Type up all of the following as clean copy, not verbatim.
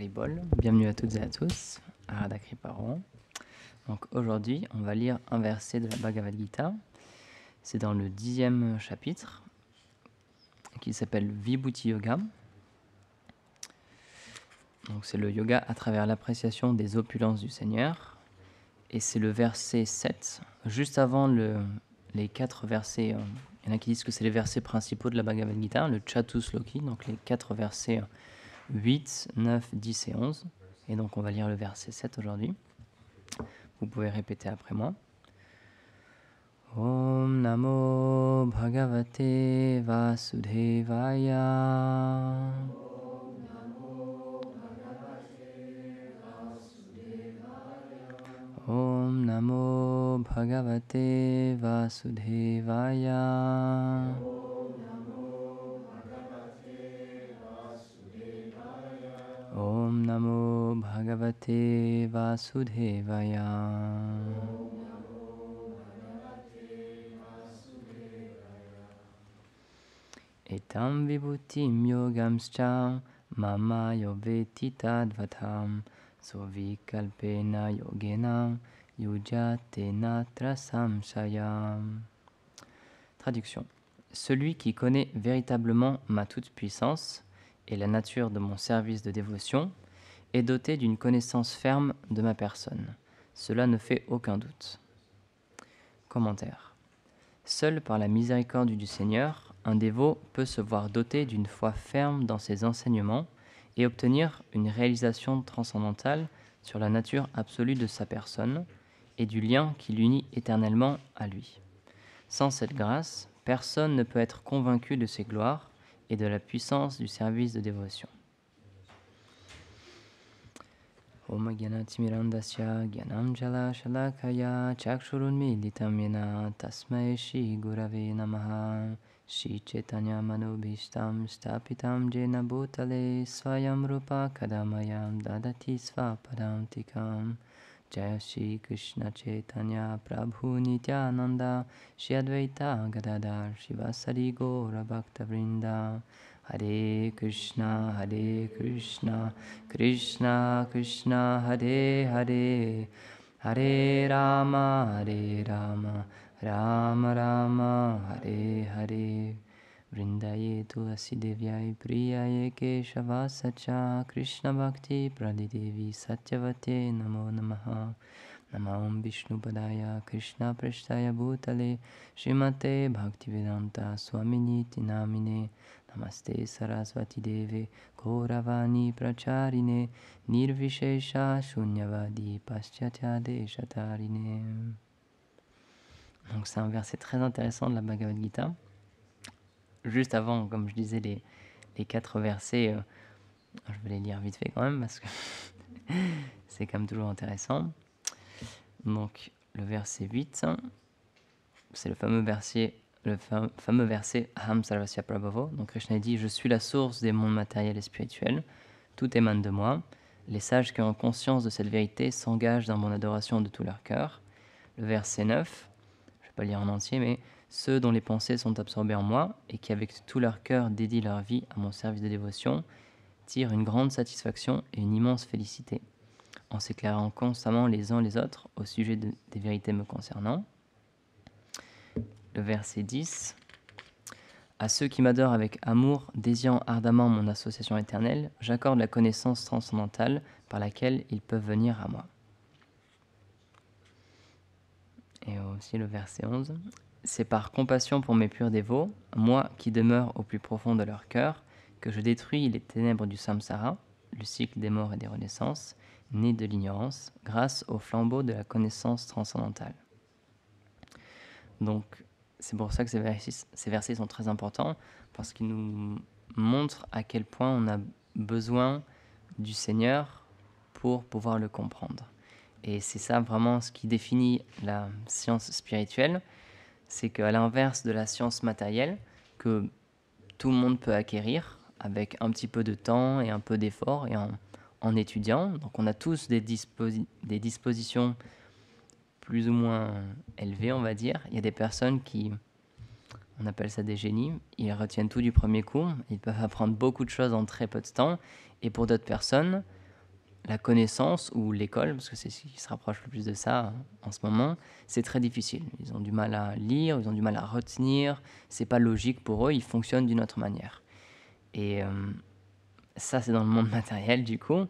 Haribol, bienvenue à toutes et à tous, à Radha Kriparan. Donc aujourd'hui, on va lire un verset de la Bhagavad Gita. C'est dans le 10e chapitre, qui s'appelle Vibhuti Yoga. Donc c'est le yoga à travers l'appréciation des opulences du Seigneur. Et c'est le verset 7, juste avant les 4 versets. Il y en a qui disent que c'est les versets principaux de la Bhagavad Gita, le Chatusloki, donc les 4 versets 8, 9, 10 et 11. Et donc on va lire le verset 7 aujourd'hui. Vous pouvez répéter après moi. Om Namo Bhagavate Vasudevaya. Om Namo Bhagavate Vasudevaya. Om Namo Bhagavate Vasudevaya. Etam vibhutim yogamscha mama yoveti tadvatam sovikalpena yogena yujatena trasamshayam. Traduction. Celui qui connaît véritablement ma toute-puissance et la nature de mon service de dévotion est doté d'une connaissance ferme de ma personne. Cela ne fait aucun doute. Commentaire. Seul par la miséricorde du Seigneur, un dévot peut se voir doté d'une foi ferme dans ses enseignements et obtenir une réalisation transcendantale sur la nature absolue de sa personne et du lien qui l'unit éternellement à lui. Sans cette grâce, personne ne peut être convaincu de ses gloires et de la puissance du service de dévotion. Om Gyanatimirandasya Gyanam Jala Shalakaya Chakshurunmilitam Yena Tasmai Shri Gurave Namaha Shri Chaitanya Manobhishtam Stapitam Jena Bhutale Swayam Rupa Kadamayam Dadati Svapadam Tikam Jaya Shri Krishna Chaitanya Prabhu Nityananda Shri Advaita Gadadhar Shivasari Gaura Bhakta Vrinda Hare Krishna, Krishna Krishna, Hare Hare, Hare Rama, Rama Rama, Hare Hare. Vrindaye Tulasi Devyai Priyaye Keshava Sacha Krishna Bhakti Pradidevi Satyavate Namo Namaha. Namam Vishnu Padaya Krishna Prashtaya Bhutale Srimate Bhaktivedanta Swaminiti Namine Namaste Sarasvati Deve Gauravani Pracharine Nirvishesha Shunyavadi Paschatya Deshatarine. Donc c'est un verset très intéressant de la Bhagavad Gita. Juste avant, comme je disais, les 4 versets, je vais les lire vite fait quand même parce que c'est quand même toujours intéressant. Donc le verset 8, c'est le fameux verset Aham Sarvasya Prabhavo. Donc Krishna dit: je suis la source des mondes matériels et spirituels, tout émane de moi. Les sages qui ont conscience de cette vérité s'engagent dans mon adoration de tout leur cœur. Le verset 9, je ne vais pas lire en entier, mais ceux dont les pensées sont absorbées en moi et qui avec tout leur cœur dédient leur vie à mon service de dévotion tirent une grande satisfaction et une immense félicité, en s'éclairant constamment les uns les autres au sujet des vérités me concernant. Le verset 10. À ceux qui m'adorent avec amour, désirant ardemment mon association éternelle, j'accorde la connaissance transcendantale par laquelle ils peuvent venir à moi. Et aussi le verset 11. C'est par compassion pour mes purs dévots, moi qui demeure au plus profond de leur cœur, que je détruis les ténèbres du samsara, le cycle des morts et des renaissances, né de l'ignorance, grâce au flambeau de la connaissance transcendantale. Donc, c'est pour ça que ces versets sont très importants, parce qu'ils nous montrent à quel point on a besoin du Seigneur pour pouvoir le comprendre. Et c'est ça vraiment ce qui définit la science spirituelle, c'est qu'à l'inverse de la science matérielle, que tout le monde peut acquérir avec un petit peu de temps et un peu d'effort et en étudiant. Donc on a tous des dispositions plus ou moins élevées, on va dire. Il y a des personnes qui, on appelle ça des génies, ils retiennent tout du premier coup, ils peuvent apprendre beaucoup de choses en très peu de temps. Et pour d'autres personnes, la connaissance ou l'école, parce que c'est ce qui se rapproche le plus de ça en ce moment, c'est très difficile. Ils ont du mal à lire, ils ont du mal à retenir, c'est pas logique pour eux, ils fonctionnent d'une autre manière. Et ça, c'est dans le monde matériel du coup,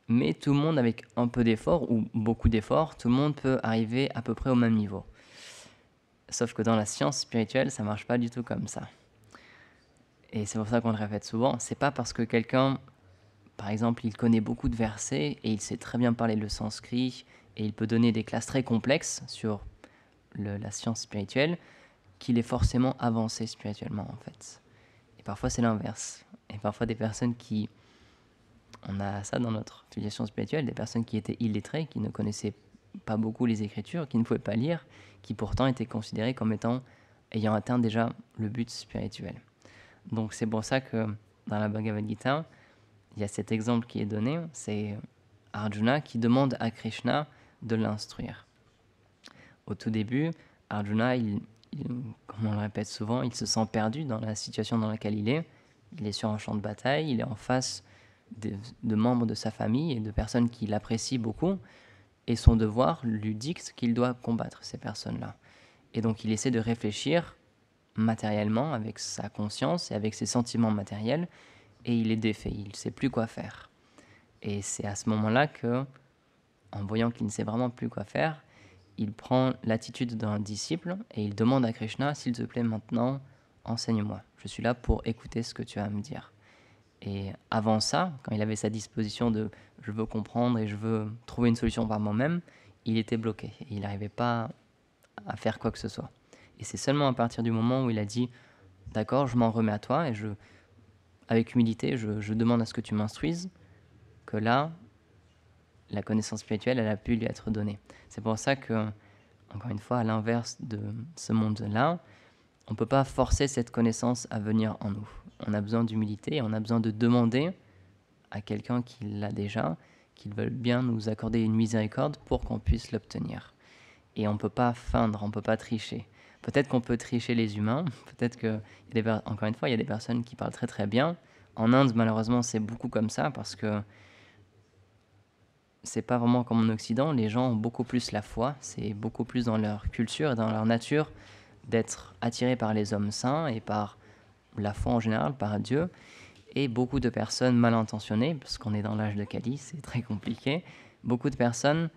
mais tout le monde avec un peu d'effort ou beaucoup d'effort, tout le monde peut arriver à peu près au même niveau. Sauf que dans la science spirituelle, ça marche pas du tout comme ça. Et c'est pour ça qu'on le répète souvent, c'est pas parce que quelqu'un, par exemple, il connaît beaucoup de versets et il sait très bien parler le sanskrit et il peut donner des classes très complexes sur la science spirituelle, qu'il est forcément avancé spirituellement en fait. Et parfois c'est l'inverse. Et parfois des personnes qui... On a ça dans notre filiation spirituelle, des personnes qui étaient illettrées, qui ne connaissaient pas beaucoup les Écritures, qui ne pouvaient pas lire, qui pourtant étaient considérées comme étant ayant atteint déjà le but spirituel. Donc c'est pour ça que dans la Bhagavad Gita, il y a cet exemple qui est donné, c'est Arjuna qui demande à Krishna de l'instruire. Au tout début, Arjuna, comme on le répète souvent, il se sent perdu dans la situation dans laquelle il est. Il est sur un champ de bataille, il est en face de membres de sa famille et de personnes qui l'apprécient beaucoup, et son devoir lui dicte qu'il doit combattre ces personnes-là. Et donc il essaie de réfléchir matériellement, avec sa conscience et avec ses sentiments matériels, et il est défait, il ne sait plus quoi faire. Et c'est à ce moment-là que, en voyant qu'il ne sait vraiment plus quoi faire, il prend l'attitude d'un disciple et il demande à Krishna, s'il te plaît maintenant, enseigne-moi. Je suis là pour écouter ce que tu as à me dire. Et avant ça, quand il avait sa disposition de je veux comprendre et je veux trouver une solution par moi-même, il était bloqué. Il n'arrivait pas à faire quoi que ce soit. Et c'est seulement à partir du moment où il a dit d'accord, je m'en remets à toi et avec humilité, je demande à ce que tu m'instruises, que là, la connaissance spirituelle, elle a pu lui être donnée. C'est pour ça que, encore une fois, à l'inverse de ce monde-là, on ne peut pas forcer cette connaissance à venir en nous. On a besoin d'humilité et on a besoin de demander à quelqu'un qui l'a déjà, qu'il veuille bien nous accorder une miséricorde pour qu'on puisse l'obtenir. Et on ne peut pas feindre, on ne peut pas tricher. Peut-être qu'on peut tricher les humains, peut-être que, encore une fois, il y a des personnes qui parlent très très bien. En Inde, malheureusement, c'est beaucoup comme ça parce que c'est pas vraiment comme en Occident, les gens ont beaucoup plus la foi, c'est beaucoup plus dans leur culture et dans leur nature d'être attirés par les hommes saints et par la foi en général, par Dieu. Et beaucoup de personnes mal intentionnées, parce qu'on est dans l'âge de Kali, c'est très compliqué, beaucoup de personnes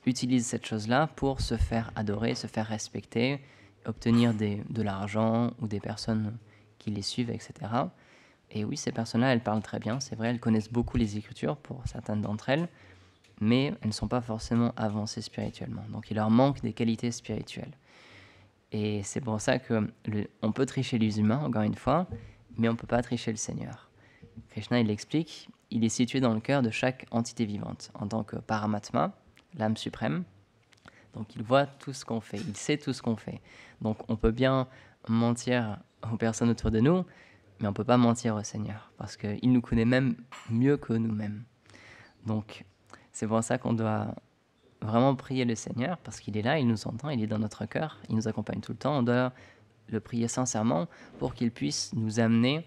utilisent cette chose-là pour se faire adorer, se faire respecter, obtenir de l'argent ou des personnes qui les suivent, etc. Et oui, ces personnes-là, elles parlent très bien, c'est vrai, elles connaissent beaucoup les Écritures pour certaines d'entre elles, mais elles ne sont pas forcément avancées spirituellement. Donc il leur manque des qualités spirituelles. Et c'est pour ça qu'on peut tricher les humains, encore une fois, mais on ne peut pas tricher le Seigneur. Krishna, il l'explique, il est situé dans le cœur de chaque entité vivante, en tant que Paramatma, l'âme suprême. Donc il voit tout ce qu'on fait, il sait tout ce qu'on fait. Donc on peut bien mentir aux personnes autour de nous, mais on ne peut pas mentir au Seigneur, parce qu'il nous connaît même mieux que nous-mêmes. Donc c'est pour ça qu'on doit vraiment prier le Seigneur, parce qu'il est là, il nous entend, il est dans notre cœur, il nous accompagne tout le temps. On doit le prier sincèrement pour qu'il puisse nous amener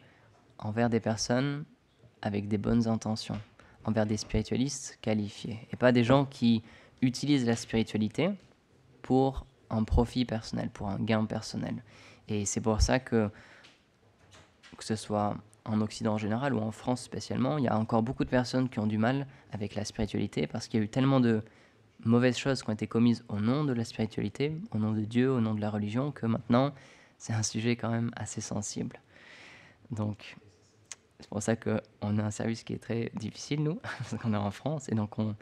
envers des personnes avec des bonnes intentions, envers des spiritualistes qualifiés, et pas des gens qui utilisent la spiritualité pour un profit personnel, pour un gain personnel. Et c'est pour ça que ce soit en Occident en général ou en France spécialement, il y a encore beaucoup de personnes qui ont du mal avec la spiritualité parce qu'il y a eu tellement de mauvaises choses qui ont été commises au nom de la spiritualité, au nom de Dieu, au nom de la religion, que maintenant, c'est un sujet quand même assez sensible. Donc, c'est pour ça qu'on a un service qui est très difficile, nous, parce qu'on est en France, et donc on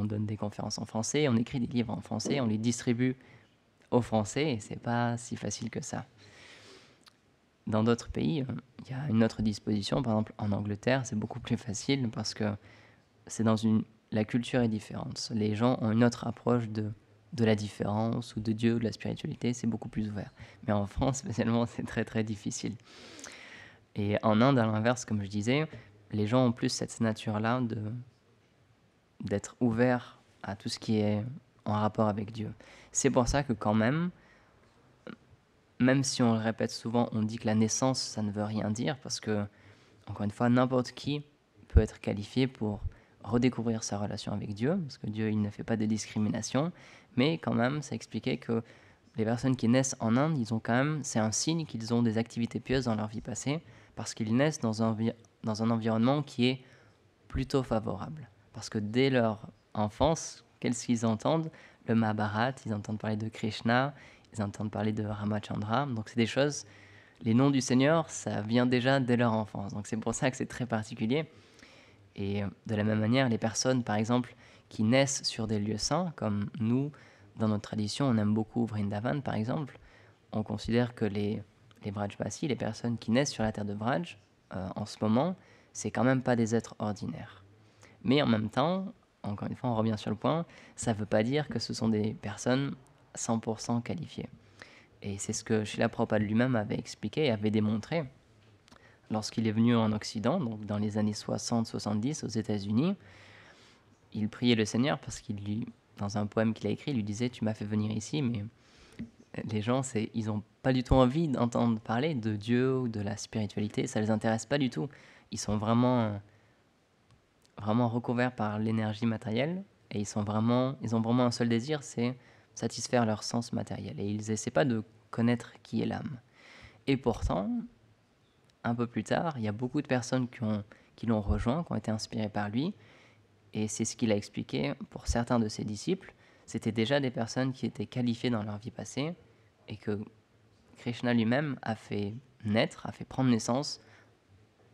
donne des conférences en français, on écrit des livres en français, on les distribue aux Français, et c'est pas si facile que ça. Dans d'autres pays, il y a une autre disposition. Par exemple, en Angleterre, c'est beaucoup plus facile parce que c'est la culture est différente. Les gens ont une autre approche de la différence ou de Dieu, de la spiritualité, c'est beaucoup plus ouvert. Mais en France, spécialement, c'est très très difficile. Et en Inde, à l'inverse, comme je disais, les gens ont plus cette nature-là d'être ouverts à tout ce qui est en rapport avec Dieu. C'est pour ça que quand même si on le répète souvent, on dit que la naissance, ça ne veut rien dire, parce que, encore une fois, n'importe qui peut être qualifié pour redécouvrir sa relation avec Dieu, parce que Dieu, il ne fait pas de discrimination, mais quand même, ça expliquait que les personnes qui naissent en Inde, ils ont quand même, c'est un signe qu'ils ont des activités pieuses dans leur vie passée, parce qu'ils naissent dans un environnement qui est plutôt favorable. Parce que dès leur enfance, qu'est-ce qu'ils entendent? Le Mahabharata, ils entendent parler de Krishna, ils entendent parler de Ramachandra, donc c'est des choses, les noms du Seigneur, ça vient déjà dès leur enfance, donc c'est pour ça que c'est très particulier. Et de la même manière, les personnes, par exemple, qui naissent sur des lieux saints, comme nous, dans notre tradition, on aime beaucoup Vrindavan, par exemple, on considère que les Brajbasis, les personnes qui naissent sur la terre de Braj, en ce moment, c'est quand même pas des êtres ordinaires. Mais en même temps, encore une fois, on revient sur le point, ça ne veut pas dire que ce sont des personnes 100% qualifiées. Et c'est ce que Srila Prabhupada lui-même avait expliqué et avait démontré lorsqu'il est venu en Occident, donc dans les années 60-70 aux États-Unis. Il priait le Seigneur parce dans un poème qu'il a écrit, il lui disait « Tu m'as fait venir ici, mais les gens, ils n'ont pas du tout envie d'entendre parler de Dieu ou de la spiritualité, ça ne les intéresse pas du tout. Ils sont vraiment recouverts par l'énergie matérielle et ils ont vraiment un seul désir, c'est satisfaire leur sens matériel. Et ils n'essaient pas de connaître qui est l'âme. Et pourtant, un peu plus tard, il y a beaucoup de personnes qui l'ont rejoint, qui ont été inspirées par lui. Et c'est ce qu'il a expliqué pour certains de ses disciples. C'était déjà des personnes qui étaient qualifiées dans leur vie passée et que Krishna lui-même a fait naître, a fait prendre naissance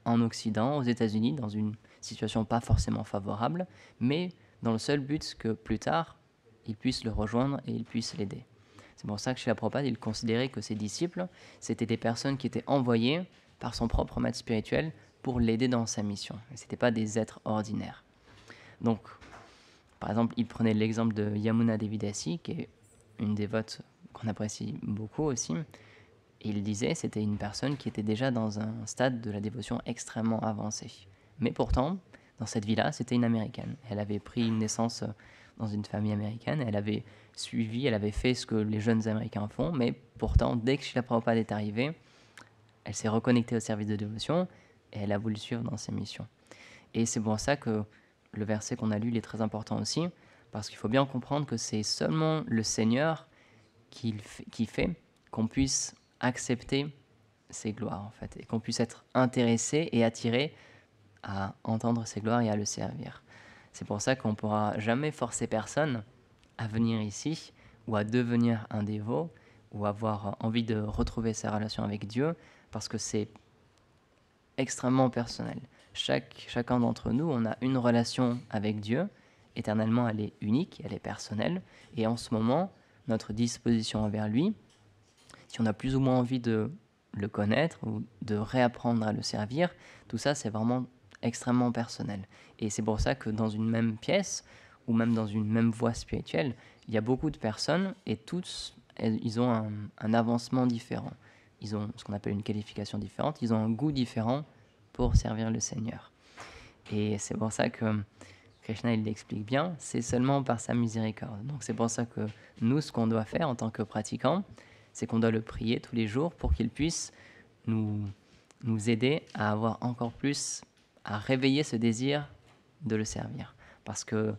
en Occident, aux États-Unis, dans une situation pas forcément favorable, mais dans le seul but que plus tard, il puisse le rejoindre et il puisse l'aider. C'est pour ça que chez la Prabhupada, il considérait que ses disciples, c'était des personnes qui étaient envoyées par son propre maître spirituel pour l'aider dans sa mission. Ce n'étaient pas des êtres ordinaires. Donc, par exemple, il prenait l'exemple de Yamuna Devi Dasi, qui est une dévote qu'on apprécie beaucoup aussi. Et il disait que c'était une personne qui était déjà dans un stade de la dévotion extrêmement avancé. Mais pourtant, dans cette vie-là, c'était une Américaine. Elle avait pris une naissance dans une famille américaine, elle avait fait ce que les jeunes Américains font, mais pourtant, dès que Srila Prabhupada est arrivé, elle s'est reconnectée au service de dévotion et elle a voulu suivre dans ses missions. Et c'est pour ça que le verset qu'on a lu, il est très important aussi, parce qu'il faut bien comprendre que c'est seulement le Seigneur qui fait qu'on puisse accepter ses gloires, en fait, et qu'on puisse être intéressé et attiré à entendre ses gloires et à le servir. C'est pour ça qu'on ne pourra jamais forcer personne à venir ici, ou à devenir un dévot, ou avoir envie de retrouver sa relation avec Dieu, parce que c'est extrêmement personnel. Chacun d'entre nous, on a une relation avec Dieu. Éternellement, elle est unique, elle est personnelle. Et en ce moment, notre disposition envers lui, si on a plus ou moins envie de le connaître ou de réapprendre à le servir, tout ça, c'est vraiment extrêmement personnel. Et c'est pour ça que dans une même pièce, ou même dans une même voie spirituelle, il y a beaucoup de personnes et tous, ils ont un avancement différent. Ils ont ce qu'on appelle une qualification différente, ils ont un goût différent pour servir le Seigneur. Et c'est pour ça que Krishna, il l'explique bien, c'est seulement par sa miséricorde. Donc c'est pour ça que nous, ce qu'on doit faire en tant que pratiquants, c'est qu'on doit le prier tous les jours pour qu'il puisse nous aider à avoir encore plus, à réveiller ce désir de le servir. Parce que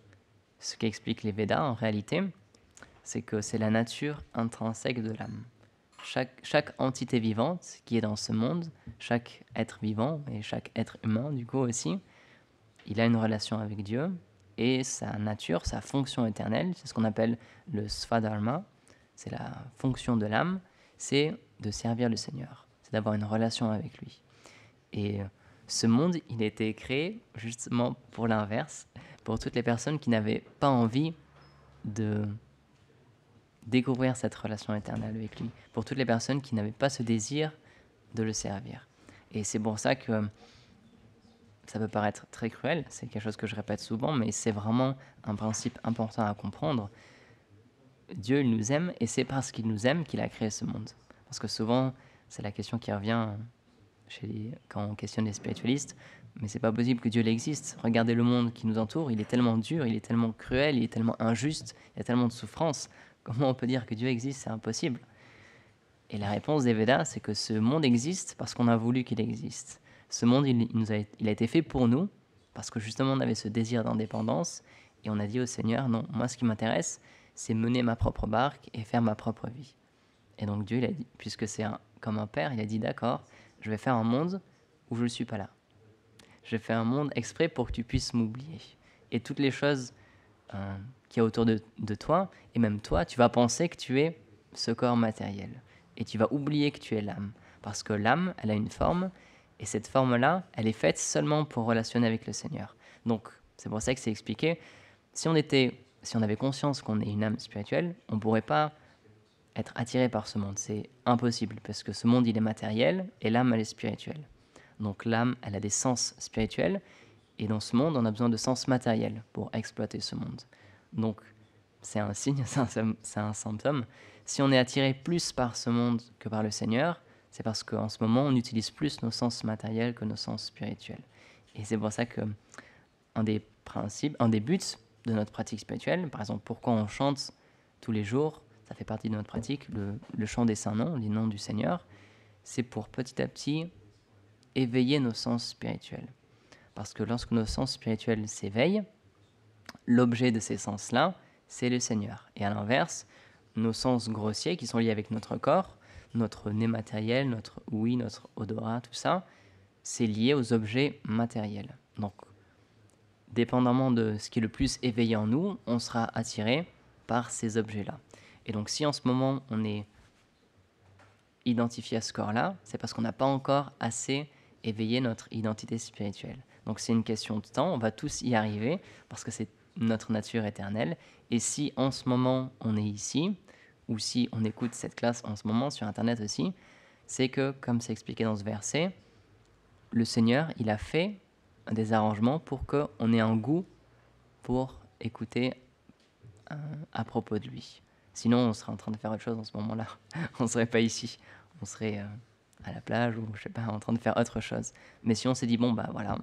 ce qu'expliquent les Védas, en réalité, c'est que c'est la nature intrinsèque de l'âme. Chaque entité vivante qui est dans ce monde, chaque être vivant et chaque être humain, du coup aussi, il a une relation avec Dieu et sa nature, sa fonction éternelle, c'est ce qu'on appelle le Svadharma, c'est la fonction de l'âme, c'est de servir le Seigneur, c'est d'avoir une relation avec lui. Et ce monde, il a été créé justement pour l'inverse, pour toutes les personnes qui n'avaient pas envie de découvrir cette relation éternelle avec lui, pour toutes les personnes qui n'avaient pas ce désir de le servir. Et c'est pour ça que ça peut paraître très cruel, c'est quelque chose que je répète souvent, mais c'est vraiment un principe important à comprendre. Dieu, il nous aime, et c'est parce qu'il nous aime qu'il a créé ce monde. Parce que souvent, c'est la question qui revient quand on questionne les spiritualistes, mais c'est pas possible que Dieu existe. Regardez le monde qui nous entoure, il est tellement dur, il est tellement cruel, il est tellement injuste, il y a tellement de souffrance. Comment on peut dire que Dieu existe? C'est impossible. Et la réponse des Védas, c'est que ce monde existe parce qu'on a voulu qu'il existe. Ce monde, il a été fait pour nous, parce que justement on avait ce désir d'indépendance, et on a dit au Seigneur, non, moi ce qui m'intéresse, c'est mener ma propre barque et faire ma propre vie. Et donc Dieu, il a dit, puisque c'est comme un père, il a dit, d'accord, je vais faire un monde où je ne suis pas là. Je fais un monde exprès pour que tu puisses m'oublier. Et toutes les choses qu'il y a autour de toi, et même toi, tu vas penser que tu es ce corps matériel. Et tu vas oublier que tu es l'âme. Parce que l'âme, elle a une forme, et cette forme-là, elle est faite seulement pour relationner avec le Seigneur. Donc, c'est pour ça que c'est expliqué. Si on avait conscience qu'on est une âme spirituelle, on ne pourrait pas être attiré par ce monde. C'est impossible, parce que ce monde, il est matériel, et l'âme, elle est spirituelle. Donc l'âme, elle a des sens spirituels, et dans ce monde, on a besoin de sens matériels pour exploiter ce monde. Donc c'est un signe, c'est un symptôme. Si on est attiré plus par ce monde que par le Seigneur, c'est parce qu'en ce moment, on utilise plus nos sens matériels que nos sens spirituels. Et c'est pour ça que un des buts de notre pratique spirituelle, par exemple, pourquoi on chante tous les jours, ça fait partie de notre pratique, le chant des saints noms, les noms du Seigneur, c'est pour petit à petit éveiller nos sens spirituels. Parce que lorsque nos sens spirituels s'éveillent, l'objet de ces sens-là, c'est le Seigneur. Et à l'inverse, nos sens grossiers, qui sont liés avec notre corps, notre nez matériel, notre ouïe, notre odorat, tout ça, c'est lié aux objets matériels. Donc, dépendamment de ce qui est le plus éveillé en nous, on sera attiré par ces objets-là. Et donc, si en ce moment, on est identifié à ce corps-là, c'est parce qu'on n'a pas encore assez éveillé notre identité spirituelle. Donc c'est une question de temps, on va tous y arriver parce que c'est notre nature éternelle. Et si en ce moment on est ici, ou si on écoute cette classe en ce moment sur Internet aussi, c'est que, comme c'est expliqué dans ce verset, le Seigneur, il a fait des arrangements pour qu'on ait un goût pour écouter à propos de lui. Sinon, on serait en train de faire autre chose en ce moment-là. On ne serait pas ici. On serait à la plage ou, je sais pas, en train de faire autre chose. Mais si on s'est dit, bon, bah voilà,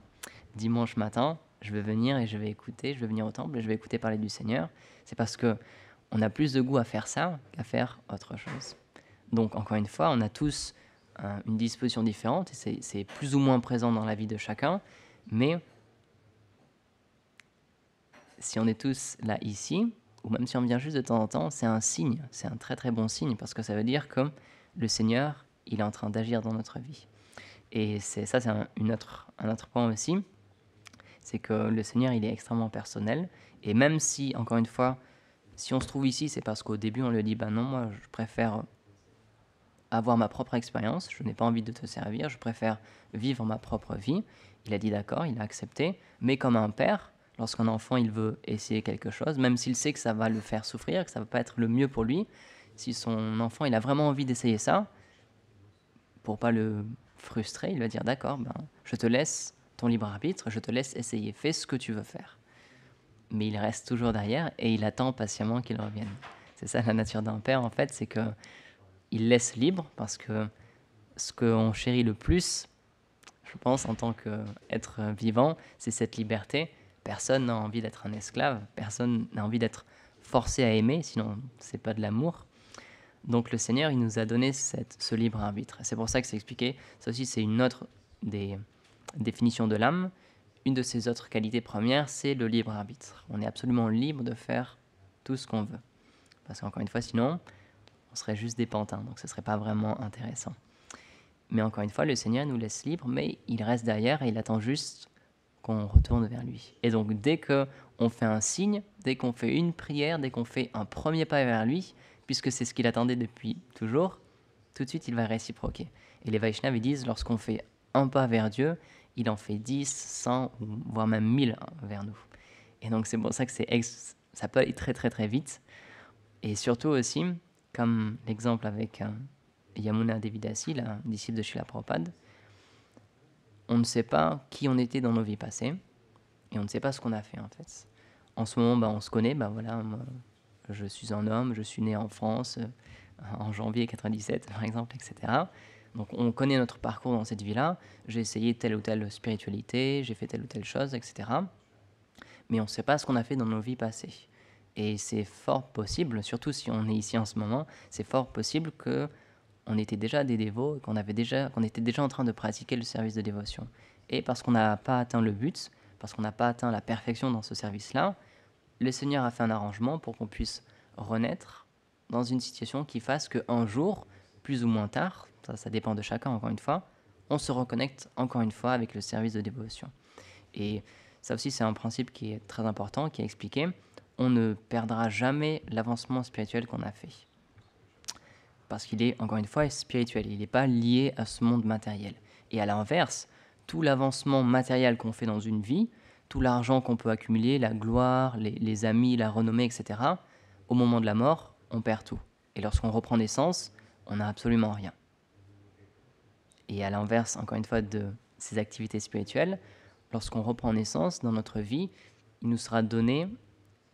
dimanche matin, je vais venir et je vais écouter, je vais venir au temple et je vais écouter parler du Seigneur, c'est parce que on a plus de goût à faire ça qu'à faire autre chose. Donc, encore une fois, on a tous une disposition différente et c'est plus ou moins présent dans la vie de chacun, mais si on est tous là ici, ou même si on vient juste de temps en temps, c'est un signe, c'est un très très bon signe, parce que ça veut dire que le Seigneur, il est en train d'agir dans notre vie. Et c'est un autre point aussi, c'est que le Seigneur, il est extrêmement personnel, et même si, encore une fois, si on se trouve ici, c'est parce qu'au début, on lui dit, ben non, moi, je préfère avoir ma propre expérience, je n'ai pas envie de te servir, je préfère vivre ma propre vie. Il a dit d'accord, il a accepté, mais comme un père, lorsqu'un enfant il veut essayer quelque chose, même s'il sait que ça va le faire souffrir, que ça va pas être le mieux pour lui, si son enfant il a vraiment envie d'essayer ça, pour pas le frustrer, il va dire d'accord, ben, je te laisse ton libre arbitre, je te laisse essayer, fais ce que tu veux faire. Mais il reste toujours derrière et il attend patiemment qu'il revienne. C'est ça la nature d'un père en fait, c'est que il laisse libre parce que ce qu'on chérit le plus, je pense, en tant qu'être vivant, c'est cette liberté. Personne n'a envie d'être un esclave, personne n'a envie d'être forcé à aimer, sinon c'est pas de l'amour. Donc le Seigneur, il nous a donné ce libre arbitre. C'est pour ça que c'est expliqué. Ça aussi, c'est une autre des définitions de l'âme. Une de ses autres qualités premières, c'est le libre arbitre. On est absolument libre de faire tout ce qu'on veut. Parce qu'encore une fois, sinon, on serait juste des pantins, donc ce ne serait pas vraiment intéressant. Mais encore une fois, le Seigneur nous laisse libres, mais il reste derrière et il attend juste qu'on retourne vers lui. Et donc dès qu'on fait un signe, dès qu'on fait une prière, dès qu'on fait un premier pas vers lui, puisque c'est ce qu'il attendait depuis toujours, tout de suite il va réciproquer. Et les Vaishnavas ils disent, lorsqu'on fait un pas vers Dieu, il en fait 10, 100, voire même 1000 vers nous. Et donc c'est pour ça que ça peut aller très très très vite. Et surtout aussi, comme l'exemple avec Yamuna Devidasi, la disciple de Srila Prabhupada, on ne sait pas qui on était dans nos vies passées et on ne sait pas ce qu'on a fait en fait. En ce moment, on se connaît, voilà, moi, je suis un homme, je suis né en France en janvier 97 par exemple, etc. Donc on connaît notre parcours dans cette vie-là, j'ai essayé telle ou telle spiritualité, j'ai fait telle ou telle chose, etc. Mais on ne sait pas ce qu'on a fait dans nos vies passées. Et c'est fort possible, surtout si on est ici en ce moment, c'est fort possible qu'on était déjà des dévots et qu'on était déjà en train de pratiquer le service de dévotion. Et parce qu'on n'a pas atteint le but, parce qu'on n'a pas atteint la perfection dans ce service-là, le Seigneur a fait un arrangement pour qu'on puisse renaître dans une situation qui fasse qu'un jour, plus ou moins tard, ça dépend de chacun encore une fois, on se reconnecte encore une fois avec le service de dévotion. Et ça aussi, c'est un principe qui est très important, qui est expliqué. On ne perdra jamais l'avancement spirituel qu'on a fait. Parce qu'il est, encore une fois, spirituel. Il n'est pas lié à ce monde matériel. Et à l'inverse, tout l'avancement matériel qu'on fait dans une vie, tout l'argent qu'on peut accumuler, la gloire, les amis, la renommée, etc., au moment de la mort, on perd tout. Et lorsqu'on reprend naissance, on n'a absolument rien. Et à l'inverse, encore une fois, de ces activités spirituelles, lorsqu'on reprend naissance dans notre vie, il nous sera donné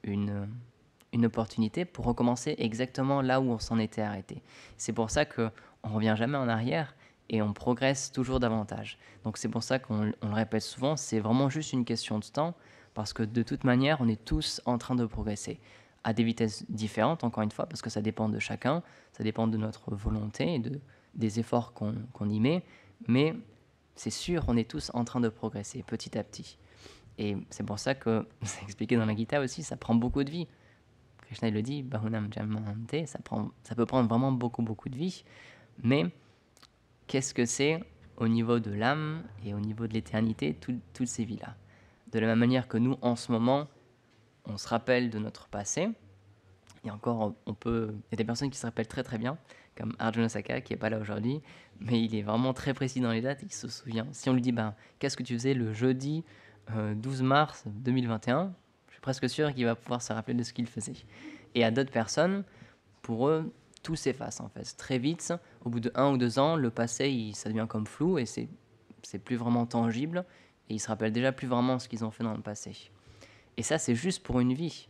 une opportunité pour recommencer exactement là où on s'en était arrêté. C'est pour ça qu'on ne revient jamais en arrière et on progresse toujours davantage. Donc c'est pour ça qu'on le répète souvent, c'est vraiment juste une question de temps, parce que de toute manière, on est tous en train de progresser, à des vitesses différentes, encore une fois, parce que ça dépend de chacun, ça dépend de notre volonté et des efforts qu'on y met, mais c'est sûr, on est tous en train de progresser petit à petit. Et c'est pour ça que, c'est expliqué dans la Gita aussi, ça prend beaucoup de vie. Krishna il le dit, Bahunam Jamante, ça peut prendre vraiment beaucoup de vie. Mais qu'est-ce que c'est au niveau de l'âme et au niveau de l'éternité, toutes ces vies-là? De la même manière que nous, en ce moment, on se rappelle de notre passé. Et encore, il y a des personnes qui se rappellent très très bien, comme Arjuna Saka, qui n'est pas là aujourd'hui, mais il est vraiment très précis dans les dates, il se souvient. Si on lui dit, qu'est-ce que tu faisais le jeudi 12 mars 2021, je suis presque sûr qu'il va pouvoir se rappeler de ce qu'il faisait. Et à d'autres personnes, pour eux, tout s'efface en fait. Très vite, au bout de 1 ou 2 ans, le passé, ça devient comme flou et c'est plus vraiment tangible, et ils se rappellent déjà plus vraiment ce qu'ils ont fait dans le passé. Et ça, c'est juste pour une vie.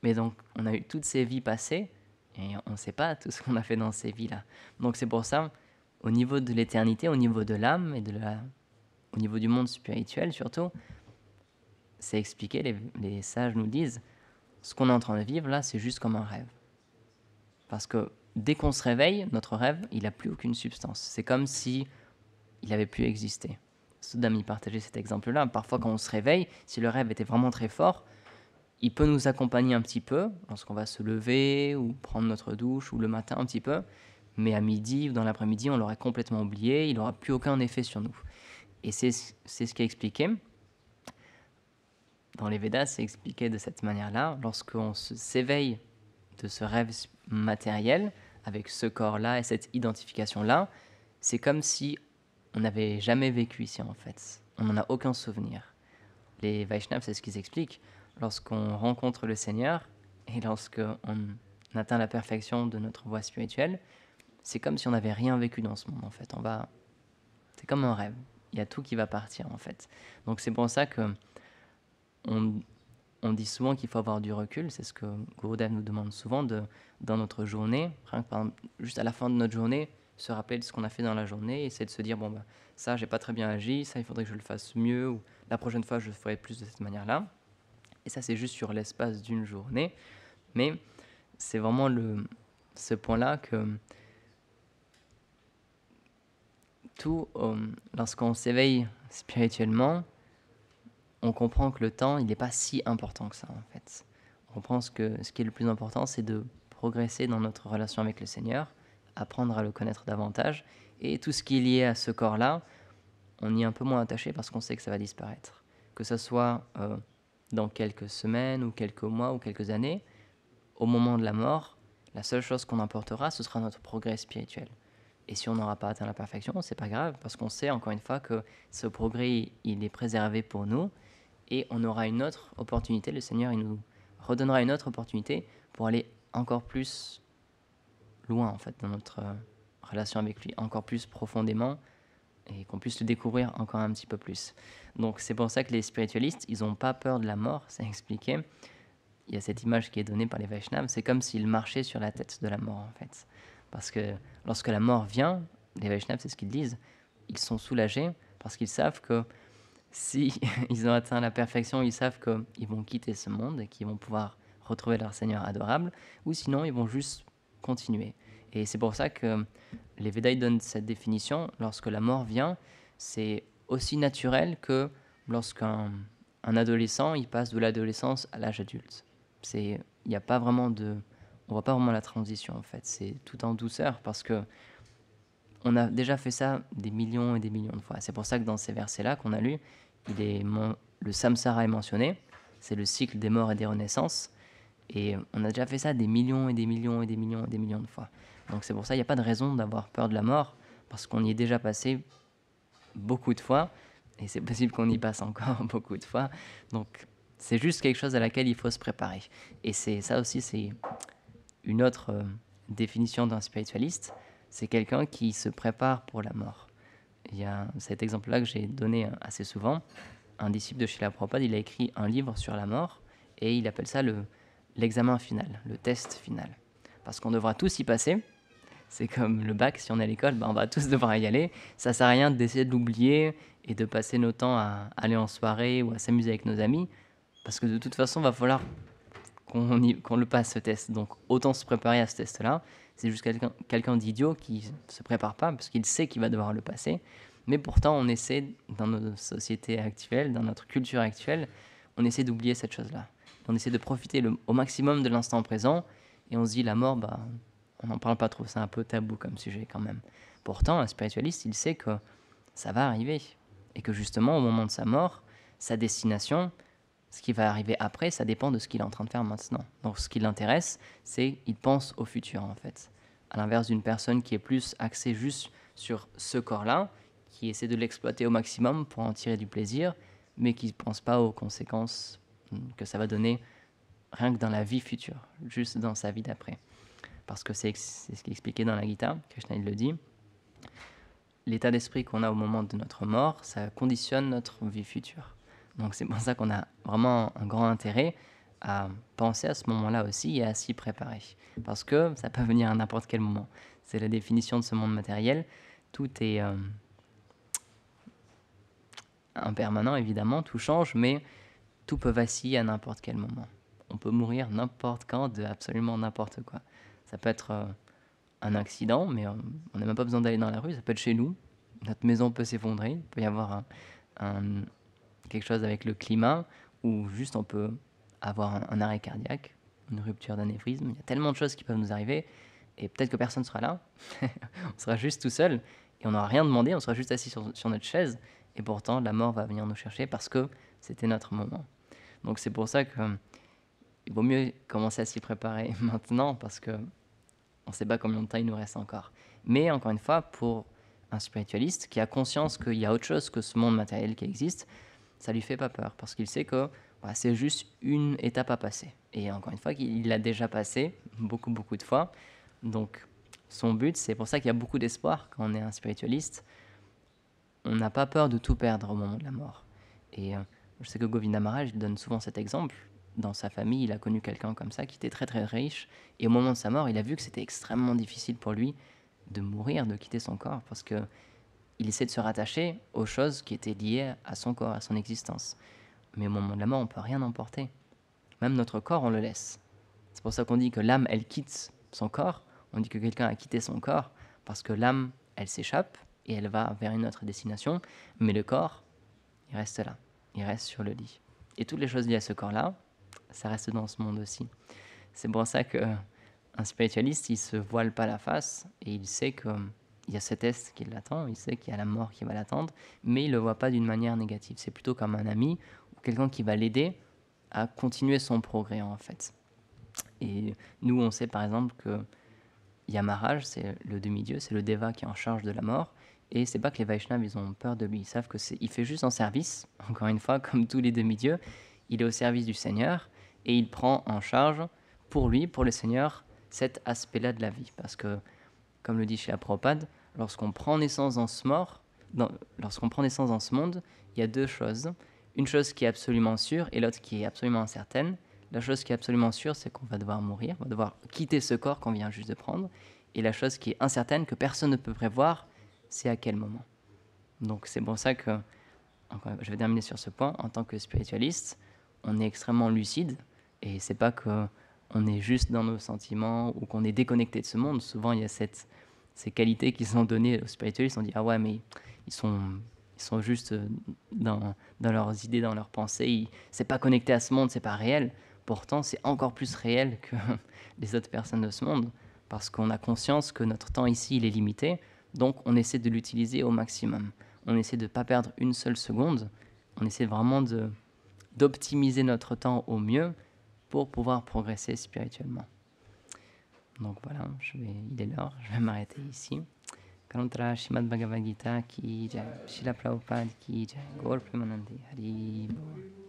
Mais donc, on a eu toutes ces vies passées, et on ne sait pas tout ce qu'on a fait dans ces vies-là. Donc c'est pour ça, au niveau de l'éternité, au niveau de l'âme, et au niveau du monde spirituel surtout, c'est expliqué, les sages nous disent, ce qu'on est en train de vivre là, c'est juste comme un rêve. Parce que dès qu'on se réveille, notre rêve, il n'a plus aucune substance. C'est comme si il n'avait plus existé. Sodam y partageait cet exemple-là. Parfois, quand on se réveille, si le rêve était vraiment très fort, il peut nous accompagner un petit peu lorsqu'on va se lever ou prendre notre douche ou le matin un petit peu, mais à midi ou dans l'après-midi, on l'aurait complètement oublié, il n'aura plus aucun effet sur nous. Et c'est ce qui est expliqué. Dans les Védas, c'est expliqué de cette manière-là. Lorsqu'on s'éveille de ce rêve matériel, avec ce corps-là et cette identification-là, c'est comme si on n'avait jamais vécu ici en fait. On n'en a aucun souvenir. Les Vaishnavas, c'est ce qu'ils expliquent. Lorsqu'on rencontre le Seigneur et lorsqu'on atteint la perfection de notre voie spirituelle, c'est comme si on n'avait rien vécu dans ce monde en fait. C'est comme un rêve. Il y a tout qui va partir en fait. Donc c'est pour ça que on dit souvent qu'il faut avoir du recul. C'est ce que Gurudev nous demande souvent dans notre journée. Par exemple, juste à la fin de notre journée, se rappeler de ce qu'on a fait dans la journée et essayer de se dire ça j'ai pas très bien agi, ça il faudrait que je le fasse mieux, ou la prochaine fois je le ferai plus de cette manière-là. Et ça c'est juste sur l'espace d'une journée, mais c'est vraiment ce point-là que lorsqu'on s'éveille spirituellement, on comprend que le temps il n'est pas si important que ça en fait. On comprend ce qui est le plus important, c'est de progresser dans notre relation avec le Seigneur, apprendre à le connaître davantage, et tout ce qui est lié à ce corps-là, on y est un peu moins attaché parce qu'on sait que ça va disparaître. Que ce soit dans quelques semaines ou quelques mois ou quelques années, au moment de la mort, la seule chose qu'on emportera, ce sera notre progrès spirituel. Et si on n'aura pas atteint la perfection, c'est pas grave, parce qu'on sait encore une fois que ce progrès, il est préservé pour nous, et on aura une autre opportunité, le Seigneur il nous redonnera une autre opportunité pour aller encore plus loin en fait dans notre relation avec lui, encore plus profondément, et qu'on puisse le découvrir encore un petit peu plus. Donc c'est pour ça que les spiritualistes, ils n'ont pas peur de la mort, c'est expliqué. Il y a cette image qui est donnée par les Vaishnavas, c'est comme s'ils marchaient sur la tête de la mort en fait. Parce que lorsque la mort vient, les Vaishnavas, c'est ce qu'ils disent, ils sont soulagés parce qu'ils savent que si ils ont atteint la perfection, ils savent qu'ils vont quitter ce monde et qu'ils vont pouvoir retrouver leur Seigneur adorable, ou sinon ils vont juste continuer. Et c'est pour ça que les Védas donnent cette définition. Lorsque la mort vient, c'est aussi naturel que lorsqu'un un adolescent, il passe de l'adolescence à l'âge adulte. Il n'y a pas vraiment on voit pas vraiment la transition en fait. C'est tout en douceur parce que on a déjà fait ça des millions et des millions de fois. C'est pour ça que dans ces versets-là qu'on a lus, le samsara est mentionné. C'est le cycle des morts et des renaissances. Et on a déjà fait ça des millions et des millions et des millions et des millions de fois. Donc c'est pour ça qu'il n'y a pas de raison d'avoir peur de la mort parce qu'on y est déjà passé beaucoup de fois. Et c'est possible qu'on y passe encore beaucoup de fois. Donc c'est juste quelque chose à laquelle il faut se préparer. Et ça aussi, c'est une autre définition d'un spiritualiste. C'est quelqu'un qui se prépare pour la mort. Il y a cet exemple-là que j'ai donné assez souvent. Un disciple de Srila Prabhupada, il a écrit un livre sur la mort et il appelle ça l'examen final, le test final. Parce qu'on devra tous y passer. C'est comme le bac, si on est à l'école, on va tous devoir y aller. Ça sert à rien d'essayer de l'oublier et de passer nos temps à aller en soirée ou à s'amuser avec nos amis. Parce que de toute façon, il va falloir qu'on le passe ce test. Donc autant se préparer à ce test-là. C'est juste quelqu'un d'idiot qui ne se prépare pas parce qu'il sait qu'il va devoir le passer. Mais pourtant, on essaie, dans notre société actuelle, dans notre culture actuelle, on essaie d'oublier cette chose-là. On essaie de profiter au maximum de l'instant présent et on se dit la mort, on n'en parle pas trop, c'est un peu tabou comme sujet quand même. Pourtant, un spiritualiste, il sait que ça va arriver et que justement, au moment de sa mort, sa destination, ce qui va arriver après, ça dépend de ce qu'il est en train de faire maintenant. Donc ce qui l'intéresse, c'est qu'il pense au futur en fait. À l'inverse d'une personne qui est plus axée juste sur ce corps-là, qui essaie de l'exploiter au maximum pour en tirer du plaisir, mais qui ne pense pas aux conséquences que ça va donner rien que dans la vie future, juste dans sa vie d'après. Parce que c'est ce qui est expliqué dans la Gita, Krishna il le dit, l'état d'esprit qu'on a au moment de notre mort, ça conditionne notre vie future. Donc c'est pour ça qu'on a vraiment un grand intérêt à penser à ce moment-là aussi et à s'y préparer. Parce que ça peut venir à n'importe quel moment. C'est la définition de ce monde matériel. Tout est impermanent, évidemment, tout change, mais tout peut vaciller à n'importe quel moment. On peut mourir n'importe quand de absolument n'importe quoi. Ça peut être un accident, mais on n'a même pas besoin d'aller dans la rue, ça peut être chez nous. Notre maison peut s'effondrer, il peut y avoir quelque chose avec le climat, ou juste on peut avoir un arrêt cardiaque, une rupture d'anévrisme. Il y a tellement de choses qui peuvent nous arriver, et peut-être que personne ne sera là. On sera juste tout seul, et on n'aura rien demandé, on sera juste assis sur notre chaise, et pourtant la mort va venir nous chercher parce que c'était notre moment. Donc c'est pour ça qu'il vaut mieux commencer à s'y préparer maintenant, parce que on ne sait pas combien de temps il nous reste encore. Mais encore une fois, pour un spiritualiste qui a conscience qu'il y a autre chose que ce monde matériel qui existe, ça lui fait pas peur parce qu'il sait que c'est juste une étape à passer. Et encore une fois, il l'a déjà passé beaucoup, beaucoup de fois. Donc, son but, c'est pour ça qu'il y a beaucoup d'espoir quand on est un spiritualiste. On n'a pas peur de tout perdre au moment de la mort. Et je sais que Govinda Maharaj donne souvent cet exemple. Dans sa famille, il a connu quelqu'un comme ça qui était très très riche. Et au moment de sa mort, il a vu que c'était extrêmement difficile pour lui de mourir, de quitter son corps, parce que il essaie de se rattacher aux choses qui étaient liées à son corps, à son existence. Mais au moment de la mort, on ne peut rien emporter. Même notre corps, on le laisse. C'est pour ça qu'on dit que l'âme, elle quitte son corps. On dit que quelqu'un a quitté son corps parce que l'âme, elle s'échappe et elle va vers une autre destination. Mais le corps, il reste là. Il reste sur le lit. Et toutes les choses liées à ce corps-là, ça reste dans ce monde aussi. C'est pour ça qu'un spiritualiste, il ne se voile pas la face et il sait qu'il y a ce test qui l'attend, il sait qu'il y a la mort qui va l'attendre, mais il ne le voit pas d'une manière négative. C'est plutôt comme un ami ou quelqu'un qui va l'aider à continuer son progrès en fait. Et nous, on sait par exemple que Yamaraj, c'est le demi-dieu, c'est le Deva qui est en charge de la mort. Et c'est pas que les Vaishnavas, ils ont peur de lui. Ils savent qu'il fait juste en service, encore une fois, comme tous les demi-dieux. Il est au service du Seigneur et il prend en charge pour lui, pour le Seigneur, cet aspect-là de la vie. Parce que, comme le dit Srila Prabhupada, lorsqu'on prend naissance dans ce monde, il y a deux choses. Une chose qui est absolument sûre et l'autre qui est absolument incertaine. La chose qui est absolument sûre, c'est qu'on va devoir mourir, on va devoir quitter ce corps qu'on vient juste de prendre. Et la chose qui est incertaine, que personne ne peut prévoir, c'est à quel moment. Donc c'est pour ça que, je vais terminer sur ce point, en tant que spiritualiste, on est extrêmement lucide, et c'est pas qu'on est juste dans nos sentiments ou qu'on est déconnecté de ce monde. Souvent il y a ces qualités qui sont données aux spiritualistes, on dit « Ah ouais, mais ils sont Ils sont juste dans leurs idées, dans leurs pensées. C'est pas connecté à ce monde, c'est pas réel. Pourtant, c'est encore plus réel que les autres personnes de ce monde, parce qu'on a conscience que notre temps ici, il est limité, donc on essaie de l'utiliser au maximum. On essaie de ne pas perdre une seule seconde. On essaie vraiment d'optimiser notre temps au mieux pour pouvoir progresser spirituellement. Donc voilà, il est l'heure, je vais m'arrêter ici. Kantra Shrimad Bhagavad Gita ki jai, Srila Prabhupada ki jai, Gaur Premanande Hari Bol.